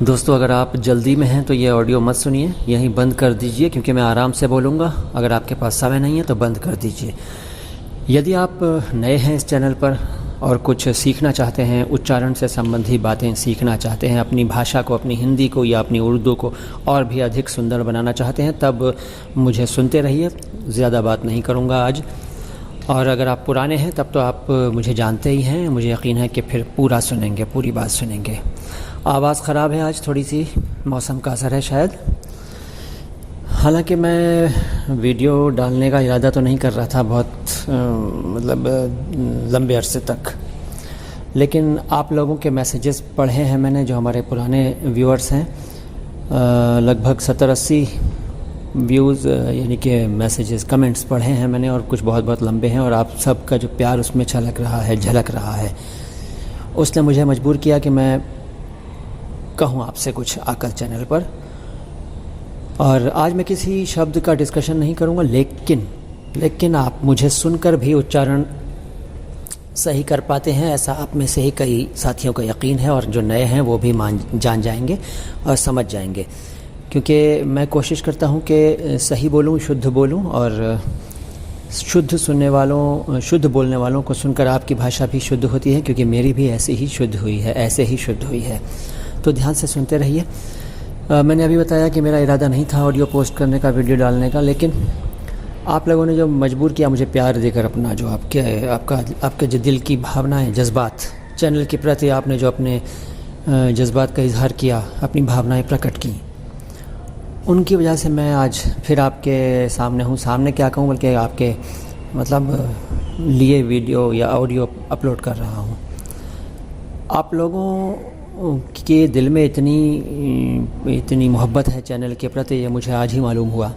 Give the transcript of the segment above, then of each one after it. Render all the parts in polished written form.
दोस्तों, अगर आप जल्दी में हैं तो ये ऑडियो मत सुनिए, यहीं बंद कर दीजिए क्योंकि मैं आराम से बोलूँगा। अगर आपके पास समय नहीं है तो बंद कर दीजिए। यदि आप नए हैं इस चैनल पर और कुछ सीखना चाहते हैं, उच्चारण से संबंधी बातें सीखना चाहते हैं, अपनी भाषा को, अपनी हिंदी को या अपनी उर्दू को और भी अधिक सुंदर बनाना चाहते हैं, तब मुझे सुनते रहिए। ज़्यादा बात नहीं करूँगा आज। और अगर आप पुराने हैं तब तो आप मुझे जानते ही हैं, मुझे यकीन है कि फिर पूरा सुनेंगे, पूरी बात सुनेंगे। आवाज़ ख़राब है आज थोड़ी सी, मौसम का असर है शायद। हालांकि मैं वीडियो डालने का इरादा तो नहीं कर रहा था बहुत लंबे अरसे तक, लेकिन आप लोगों के मैसेजेस पढ़े हैं मैंने, जो हमारे पुराने व्यूअर्स हैं। लगभग 70-80 व्यूज़ यानी कि मैसेजेस, कमेंट्स पढ़े हैं मैंने, और कुछ बहुत बहुत लंबे हैं, और आप सब का जो प्यार उसमें झलक रहा है। उसने मुझे मजबूर किया कि मैं कहूँ आपसे कुछ आकर चैनल पर। और आज मैं किसी शब्द का डिस्कशन नहीं करूँगा, लेकिन आप मुझे सुनकर भी उच्चारण सही कर पाते हैं, ऐसा आप में से ही कई साथियों का यकीन है, और जो नए हैं वो भी जान जाएंगे और समझ जाएंगे। क्योंकि मैं कोशिश करता हूँ कि सही बोलूँ, शुद्ध बोलूँ, और शुद्ध बोलने वालों को सुनकर आपकी भाषा भी शुद्ध होती है, क्योंकि मेरी भी ऐसे ही शुद्ध हुई है। तो ध्यान से सुनते रहिए। मैंने अभी बताया कि मेरा इरादा नहीं था ऑडियो पोस्ट करने का, वीडियो डालने का, लेकिन आप लोगों ने जो मजबूर किया मुझे प्यार देकर, अपना जो आपके जो दिल की भावनाएं, जज्बात, चैनल के प्रति आपने जो अपने जज्बात का इजहार किया, अपनी भावनाएं प्रकट की, उनकी वजह से मैं आज फिर आपके सामने हूँ। सामने क्या कहूँ, बल्कि आपके लिए वीडियो या ऑडियो अपलोड कर रहा हूँ। आप लोगों के दिल में इतनी मोहब्बत है चैनल के प्रति, ये मुझे आज ही मालूम हुआ।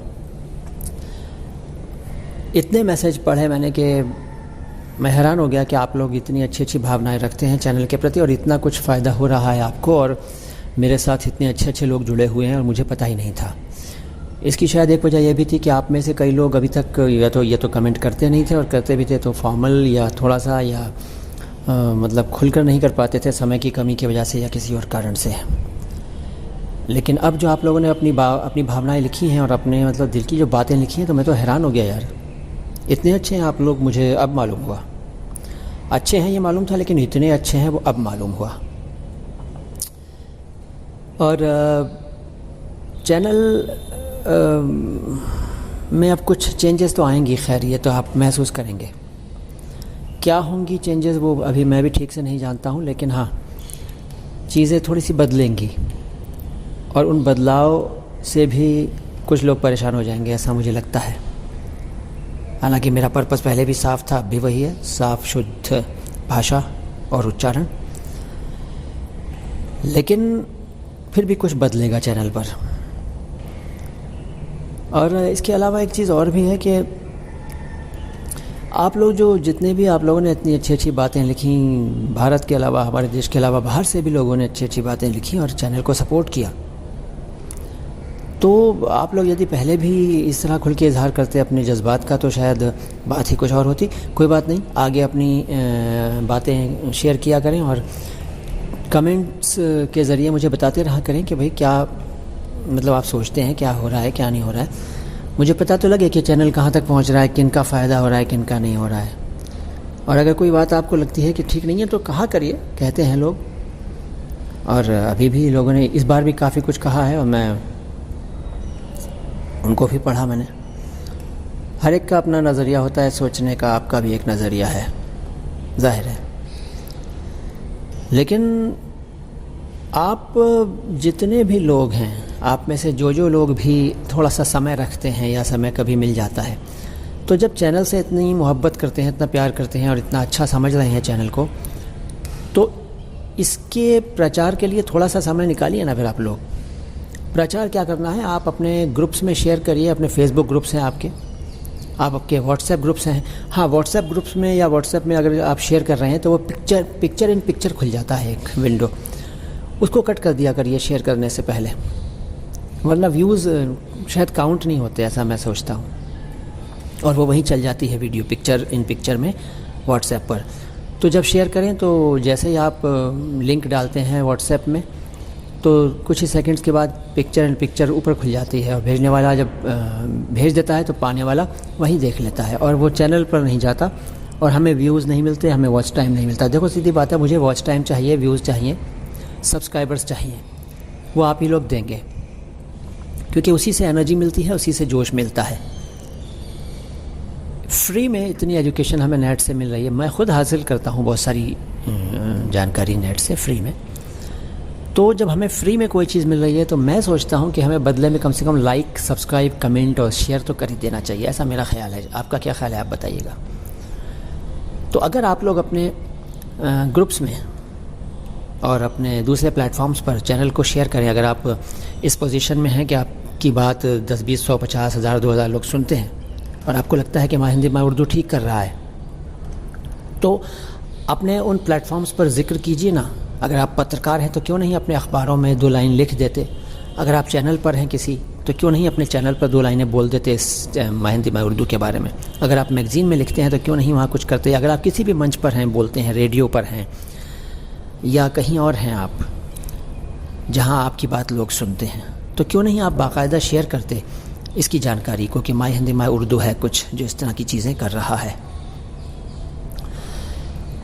इतने मैसेज पढ़े मैंने कि मैं हैरान हो गया कि आप लोग इतनी अच्छी अच्छी भावनाएं रखते हैं चैनल के प्रति, और इतना कुछ फ़ायदा हो रहा है आपको, और मेरे साथ इतने अच्छे अच्छे लोग जुड़े हुए हैं और मुझे पता ही नहीं था। इसकी शायद एक वजह यह भी थी कि आप में से कई लोग अभी तक या तो कमेंट करते नहीं थे, और करते भी थे तो फॉर्मल या थोड़ा सा या खुलकर नहीं कर पाते थे, समय की कमी की वजह से या किसी और कारण से। लेकिन अब जो आप लोगों ने अपनी भावनाएं लिखी हैं और अपने दिल की जो बातें लिखी हैं, तो मैं तो हैरान हो गया यार, इतने अच्छे हैं आप लोग, मुझे अब मालूम हुआ। अच्छे हैं ये मालूम था, लेकिन इतने अच्छे हैं वो अब मालूम हुआ। और चैनल में अब कुछ चेंजेस तो आएंगी, खैर ये तो आप महसूस करेंगे। क्या होंगी चेंजेस वो अभी मैं भी ठीक से नहीं जानता हूँ, लेकिन हाँ, चीज़ें थोड़ी सी बदलेंगी, और उन बदलाव से भी कुछ लोग परेशान हो जाएंगे, ऐसा मुझे लगता है। हालांकि मेरा पर्पस पहले भी साफ़ था, अब भी वही है, साफ़ शुद्ध भाषा और उच्चारण। लेकिन फिर भी कुछ बदलेगा चैनल पर। और इसके अलावा एक चीज़ और भी है कि आप लोग जितने भी आप लोगों ने इतनी अच्छी अच्छी बातें लिखी, भारत के अलावा, हमारे देश के अलावा बाहर से भी लोगों ने अच्छी अच्छी बातें लिखी और चैनल को सपोर्ट किया, तो आप लोग यदि पहले भी इस तरह खुल के इजहार करते अपने जज्बात का, तो शायद बात ही कुछ और होती। कोई बात नहीं, आगे अपनी बातें शेयर किया करें, और कमेंट्स के ज़रिए मुझे बताते रहा करें कि भाई क्या आप सोचते हैं, क्या हो रहा है, क्या नहीं हो रहा है। मुझे पता तो लगे कि चैनल कहाँ तक पहुँच रहा है, किन का फ़ायदा हो रहा है, किन का नहीं हो रहा है। और अगर कोई बात आपको लगती है कि ठीक नहीं है तो कहा करिए, कहते हैं लोग। और अभी भी लोगों ने इस बार भी काफ़ी कुछ कहा है, और मैं उनको भी पढ़ा मैंने। हर एक का अपना नज़रिया होता है सोचने का, आपका भी एक नज़रिया है, जाहिर है। लेकिन आप जितने भी लोग हैं, आप में से जो लोग भी थोड़ा सा समय रखते हैं या समय कभी मिल जाता है, तो जब चैनल से इतनी मोहब्बत करते हैं, इतना प्यार करते हैं और इतना अच्छा समझ रहे हैं चैनल को, तो इसके प्रचार के लिए थोड़ा सा समय निकालिए ना। फिर आप लोग प्रचार क्या करना है, आप अपने ग्रुप्स में शेयर करिए। अपने फेसबुक ग्रुप्स हैं आपके व्हाट्सएप ग्रुप्स हैं। हाँ, व्हाट्सएप ग्रुप्स में या व्हाट्सएप में अगर आप शेयर कर रहे हैं तो वो पिक्चर इन पिक्चर खुल जाता है, एक विंडो, उसको कट कर दिया करिए शेयर करने से पहले, वरना व्यूज़ शायद काउंट नहीं होते, ऐसा मैं सोचता हूँ, और वो वहीं चल जाती है वीडियो पिक्चर इन पिक्चर में व्हाट्सएप पर। तो जब शेयर करें तो जैसे ही आप लिंक डालते हैं व्हाट्सएप में, तो कुछ ही सेकंड्स के बाद पिक्चर इन पिक्चर ऊपर खुल जाती है और भेजने वाला जब भेज देता है तो पाने वाला वहीं देख लेता है और वो चैनल पर नहीं जाता और हमें व्यूज़ नहीं मिलते, हमें वॉच टाइम नहीं मिलता। देखो सीधी बात है, मुझे वॉच टाइम चाहिए, व्यूज़ चाहिए, सब्सक्राइबर्स चाहिए, वो आप ही लोग देंगे, क्योंकि उसी से एनर्जी मिलती है, उसी से जोश मिलता है। फ्री में इतनी एजुकेशन हमें नेट से मिल रही है, मैं ख़ुद हासिल करता हूँ बहुत सारी जानकारी नेट से फ्री में। तो जब हमें फ्री में कोई चीज़ मिल रही है तो मैं सोचता हूँ कि हमें बदले में कम से कम लाइक, सब्सक्राइब, कमेंट और शेयर तो कर ही देना चाहिए। ऐसा मेरा ख्याल है। आपका क्या ख्याल है, आप बताइएगा। तो अगर आप लोग अपने ग्रुप्स में और अपने दूसरे प्लेटफॉर्म्स पर चैनल को शेयर करें, अगर आप इस पोजीशन में हैं कि आपकी बात 10, 20, 100, 50 हज़ार, 2000 लोग सुनते हैं और आपको लगता है कि माँ हिंदी माँ उर्दू ठीक कर रहा है, तो अपने उन प्लेटफॉर्म्स पर जिक्र कीजिए ना। अगर आप पत्रकार हैं तो क्यों नहीं अपने अखबारों में 2 लाइन लिख देते। अगर आप चैनल पर हैं किसी, तो क्यों नहीं अपने चैनल पर 2 लाइनें बोल देते इस माँ हिंदी माँ उर्दू के बारे में। अगर आप मैगज़ीन में लिखते हैं तो क्यों नहीं वहाँ कुछ करते। अगर आप किसी भी मंच पर हैं, बोलते हैं, रेडियो पर हैं या कहीं और हैं आप जहाँ आपकी बात लोग सुनते हैं, तो क्यों नहीं आप बाकायदा शेयर करते इसकी जानकारी को कि माँ हिंदी माँ उर्दू है कुछ जो इस तरह की चीज़ें कर रहा है।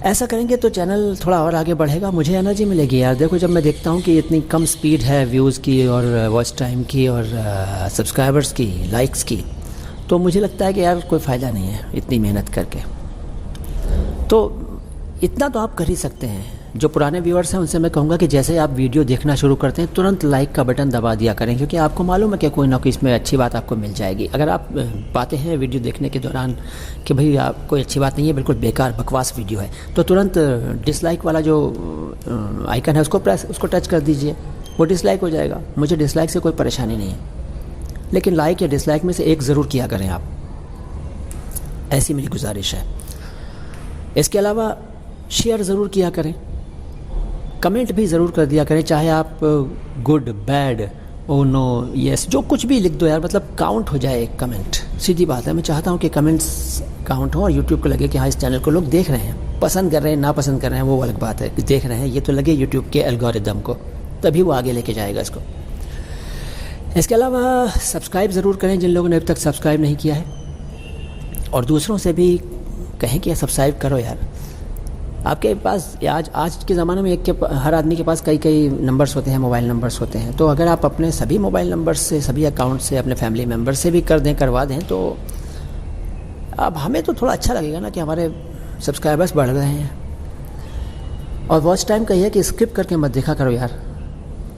ऐसा करेंगे तो चैनल थोड़ा और आगे बढ़ेगा, मुझे एनर्जी मिलेगी यार। देखो, जब मैं देखता हूँ कि इतनी कम स्पीड है व्यूज़ की और वॉच टाइम की और सब्सक्राइबर्स की, लाइक्स की, तो मुझे लगता है कि यार कोई फ़ायदा नहीं है इतनी मेहनत करके। तो इतना तो आप कर ही सकते हैं। जो पुराने व्यूअर्स हैं उनसे मैं कहूँगा कि जैसे आप वीडियो देखना शुरू करते हैं तुरंत लाइक का बटन दबा दिया करें, क्योंकि आपको मालूम है कि कोई ना कोई इसमें अच्छी बात आपको मिल जाएगी। अगर आप पाते हैं वीडियो देखने के दौरान कि भाई आप कोई अच्छी बात नहीं है, बिल्कुल बेकार बकवास वीडियो है, तो तुरंत डिसलाइक वाला जो आइकन है उसको टच कर दीजिए, वो डिसलाइक हो जाएगा। मुझे डिसलाइक से कोई परेशानी नहीं है, लेकिन लाइक या डिसलाइक में से एक ज़रूर किया करें आप, ऐसी मेरी गुजारिश है। इसके अलावा शेयर ज़रूर किया करें, कमेंट भी ज़रूर कर दिया करें, चाहे आप good, bad, oh no, yes, जो कुछ भी लिख दो यार, मतलब काउंट हो जाए एक कमेंट। सीधी बात है, मैं चाहता हूँ कि कमेंट्स काउंट हो और यूट्यूब को लगे कि हाँ इस चैनल को लोग देख रहे हैं, पसंद कर रहे हैं, ना पसंद कर रहे हैं वो अलग बात है, देख रहे हैं, ये तो लगे यूट्यूब के एल्गोरिदम को, तभी वो आगे लेके जाएगा इसको। इसके अलावा सब्सक्राइब ज़रूर करें जिन लोगों ने अभी तक सब्सक्राइब नहीं किया है, और दूसरों से भी कहें कि सब्सक्राइब करो यार। आपके पास आज के ज़माने में हर आदमी के पास कई नंबर्स होते हैं, मोबाइल नंबर्स होते हैं, तो अगर आप अपने सभी मोबाइल नंबर से, सभी अकाउंट से, अपने फैमिली मेम्बर से भी करवा दें, तो अब हमें तो थोड़ा अच्छा लगेगा ना कि हमारे सब्सक्राइबर्स बढ़ रहे हैं। और वॉच टाइम का ये है कि स्किप करके मत देखा करो यार,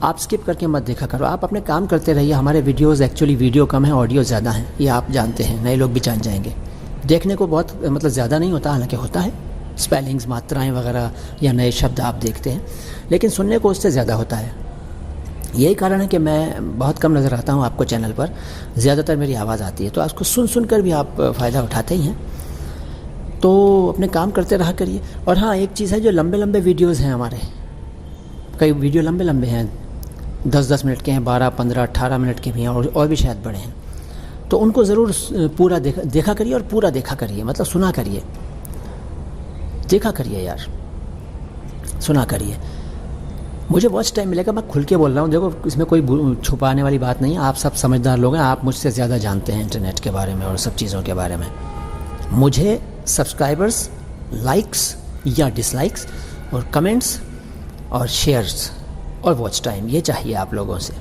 आप स्किप करके मत देखा करो, आप अपने काम करते रहिए। हमारे वीडियोज़ एक्चुअली वीडियो कम है, ऑडियो ज़्यादा है, ये आप जानते हैं, नए लोग भी जान जाएंगे। देखने को बहुत मतलब ज़्यादा नहीं होता, हालांकि होता है, स्पेलिंग्स, मात्राएं वगैरह या नए शब्द आप देखते हैं, लेकिन सुनने को उससे ज़्यादा होता है। यही कारण है कि मैं बहुत कम नज़र आता हूँ आपको चैनल पर, ज़्यादातर मेरी आवाज़ आती है, तो उसको सुन कर भी आप फ़ायदा उठाते ही हैं। तो अपने काम करते रहा करिए। और हाँ, एक चीज़ है, जो लंबे वीडियोज़ हैं हमारे, कई वीडियो लंबे हैं, 10-10 मिनट के हैं, 12, 15, 18 मिनट के भी हैं, और भी शायद बड़े हैं, तो उनको ज़रूर पूरा देखा करिए, और पूरा देखा करिए, मतलब सुना करिए, देखा करिए यार, सुना करिए। मुझे वॉच टाइम मिलेगा, मैं खुल के बोल रहा हूँ। देखो, इसमें कोई छुपाने वाली बात नहीं है, आप सब समझदार लोग हैं, आप मुझसे ज़्यादा जानते हैं इंटरनेट के बारे में और सब चीज़ों के बारे में। मुझे सब्सक्राइबर्स, लाइक्स या डिसलाइक्स और कमेंट्स और शेयर्स और वॉच टाइम, ये चाहिए आप लोगों से।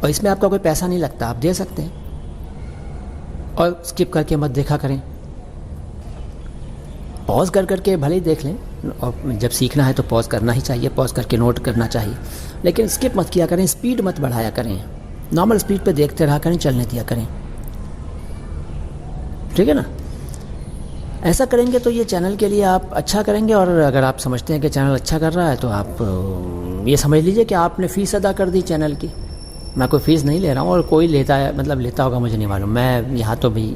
और इसमें आपका कोई पैसा नहीं लगता, आप दे सकते हैं। और स्किप करके मत देखा करें, पॉज करके भले ही देख लें, और जब सीखना है तो पॉज करना ही चाहिए, पॉज करके नोट करना चाहिए, लेकिन स्किप मत किया करें, स्पीड मत बढ़ाया करें, नॉर्मल स्पीड पे देखते रहा करें, चलने दिया करें, ठीक है ना। ऐसा करेंगे तो ये चैनल के लिए आप अच्छा करेंगे। और अगर आप समझते हैं कि चैनल अच्छा कर रहा है, तो आप ये समझ लीजिए कि आपने फ़ीस अदा कर दी चैनल की। मैं कोई फ़ीस नहीं ले रहा हूँ, और कोई लेता है, मतलब लेता होगा मुझे नहीं मालूम, मैं यहाँ तो भी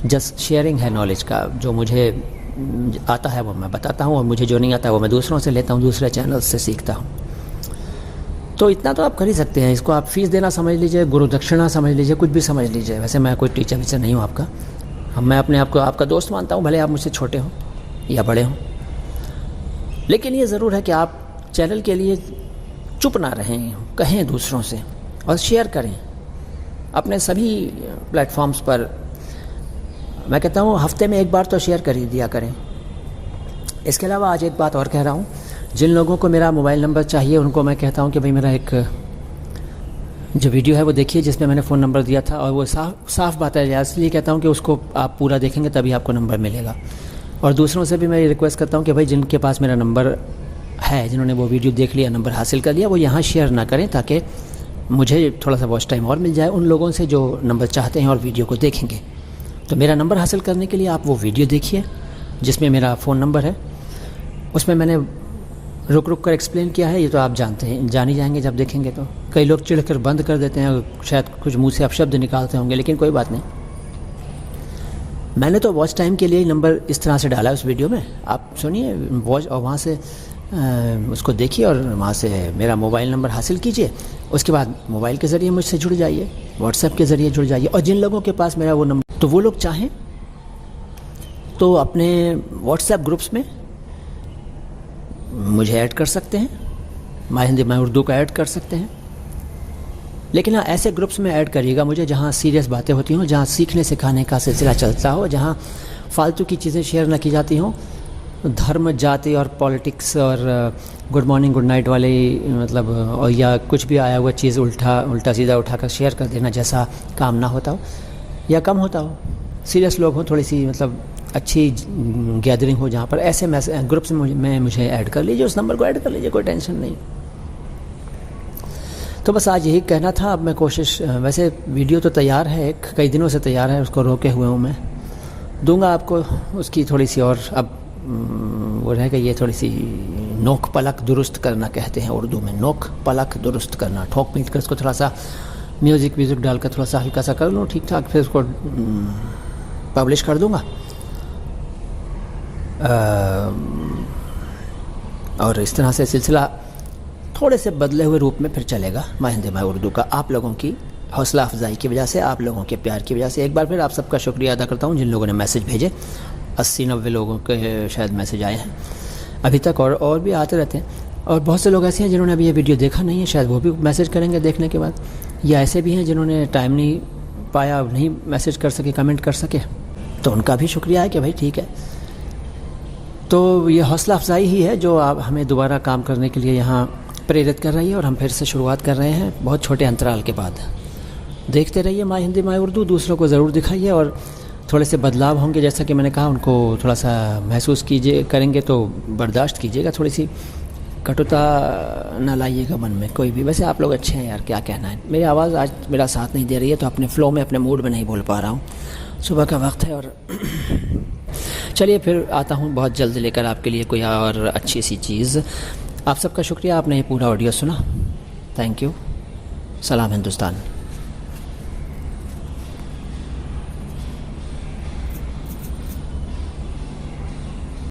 जस्ट शेयरिंग है नॉलेज का। जो मुझे आता है वो मैं बताता हूँ, और मुझे जो नहीं आता है वो मैं दूसरों से लेता हूँ, दूसरे चैनल से सीखता हूँ। तो इतना तो आप कर ही सकते हैं। इसको आप फ़ीस देना समझ लीजिए, गुरु दक्षिणा समझ लीजिए, कुछ भी समझ लीजिए। वैसे मैं कोई टीचर वीचर नहीं हूँ आपका, मैं अपने आप को आपका दोस्त मानता हूँ, भले आप मुझसे छोटे हों या बड़े हों। लेकिन ये ज़रूर है कि आप चैनल के लिए चुप ना रहें, कहें दूसरों से और शेयर करें अपने सभी प्लेटफॉर्म्स पर। मैं कहता हूँ हफ्ते में एक बार तो शेयर कर ही दिया करें। इसके अलावा आज एक बात और कह रहा हूँ, जिन लोगों को मेरा मोबाइल नंबर चाहिए उनको मैं कहता हूँ कि भाई मेरा एक जो वीडियो है वो देखिए जिसमें मैंने फ़ोन नंबर दिया था, और वो साफ बात है, इसलिए कहता हूँ कि उसको आप पूरा देखेंगे तभी आपको नंबर मिलेगा। और दूसरों से भी मैं रिक्वेस्ट करता हूँ कि भाई जिनके पास मेरा नंबर है, जिन्होंने वो वीडियो देख लिया, नंबर हासिल कर लिया, वो यहाँ शेयर ना करें ताकि मुझे थोड़ा सा वॉच टाइम और मिल जाए उन लोगों से जो नंबर चाहते हैं और वीडियो को देखेंगे। तो मेरा नंबर हासिल करने के लिए आप वो वीडियो देखिए जिसमें मेरा फ़ोन नंबर है। उसमें मैंने रुक रुक कर एक्सप्लेन किया है, ये तो आप जानते हैं, जान ही जाएंगे जब देखेंगे। तो कई लोग चिढ़कर बंद कर देते हैं, शायद कुछ मुंह से अपशब्द निकालते होंगे, लेकिन कोई बात नहीं। मैंने तो वॉच टाइम के लिए ही नंबर इस तरह से डाला है उस वीडियो में। आप सुनिए वॉच और वहाँ से उसको देखिए और वहाँ से मेरा मोबाइल नंबर हासिल कीजिए। उसके बाद मोबाइल के ज़रिए मुझसे जुड़ जाइए, व्हाट्सएप के ज़रिए जुड़ जाइए। और जिन लोगों के पास मेरा वो नंबर, तो वो लोग चाहें तो अपने व्हाट्सएप ग्रुप्स में मुझे ऐड कर सकते हैं, माय हिंदी माय उर्दू का ऐड कर सकते हैं। लेकिन हाँ, ऐसे ग्रुप्स में ऐड करिएगा मुझे जहाँ सीरियस बातें होती हों, जहाँ सीखने सिखाने का सिलसिला चलता हो, जहाँ फालतू की चीज़ें शेयर ना की जाती हों, धर्म, जाति और पॉलिटिक्स और गुड मॉर्निंग गुड नाइट वाले मतलब, और या कुछ भी आया हुआ चीज़ उल्टा सीधा उठाकर शेयर कर देना जैसा काम ना होता हो या कम होता हो। सीरियस लोग हों, थोड़ी सी मतलब अच्छी गैदरिंग हो जहाँ पर, ऐसे ग्रुप्स में मुझे ऐड कर लीजिए, उस नंबर को ऐड कर लीजिए, कोई टेंशन नहीं। तो बस आज यही कहना था। अब मैं कोशिश, वैसे वीडियो तो तैयार है, कई दिनों से तैयार है, उसको रोके हुए हूँ मैं, दूंगा आपको उसकी थोड़ी सी और, अब वो रहेगा ये थोड़ी सी नोक पलक दुरुस्त करना कहते हैं उर्दू में, नोक पलक दुरुस्त करना, ठोक पीट कर उसको थोड़ा सा म्यूज़िक डालकर थोड़ा सा हल्का सा कर लूँ ठीक ठाक, फिर उसको पब्लिश कर दूँगा। और इस तरह से सिलसिला थोड़े से बदले हुए रूप में फिर चलेगा माय हिंदी माय उर्दू का, आप लोगों की हौसला अफजाई की वजह से, आप लोगों के प्यार की वजह से। एक बार फिर आप सबका शुक्रिया अदा करता हूँ जिन लोगों ने मैसेज भेजे। 80-90 लोगों के शायद मैसेज आए हैं अभी तक, और भी आते रहते हैं। और बहुत से लोग ऐसे हैं जिन्होंने अभी ये वीडियो देखा नहीं है, शायद वो भी मैसेज करेंगे देखने के बाद, या ऐसे भी हैं जिन्होंने टाइम नहीं पाया, नहीं मैसेज कर सके, कमेंट कर सके, तो उनका भी शुक्रिया है कि भाई ठीक है। तो ये हौसला अफजाई ही है जो आप हमें दोबारा काम करने के लिए यहाँ प्रेरित कर रही है, और हम फिर से शुरुआत कर रहे हैं बहुत छोटे अंतराल के बाद। देखते रहिए माय हिंदी माय उर्दू, दूसरों को ज़रूर दिखाइए, और थोड़े से बदलाव होंगे जैसा कि मैंने कहा, उनको थोड़ा सा महसूस कीजिए, करेंगे तो बर्दाश्त कीजिएगा, थोड़ी सी कटुता ना लाइएगा मन में कोई भी। वैसे आप लोग अच्छे हैं यार, क्या कहना है। मेरी आवाज़ आज मेरा साथ नहीं दे रही है, तो अपने फ़्लो में, अपने मूड में नहीं बोल पा रहा हूँ, सुबह का वक्त है। और चलिए फिर आता हूँ बहुत जल्द लेकर आपके लिए कोई और अच्छी सी चीज़। आप सबका शुक्रिया, आपने ये पूरा ऑडियो सुना, थैंक यू। सलाम हिंदुस्तान।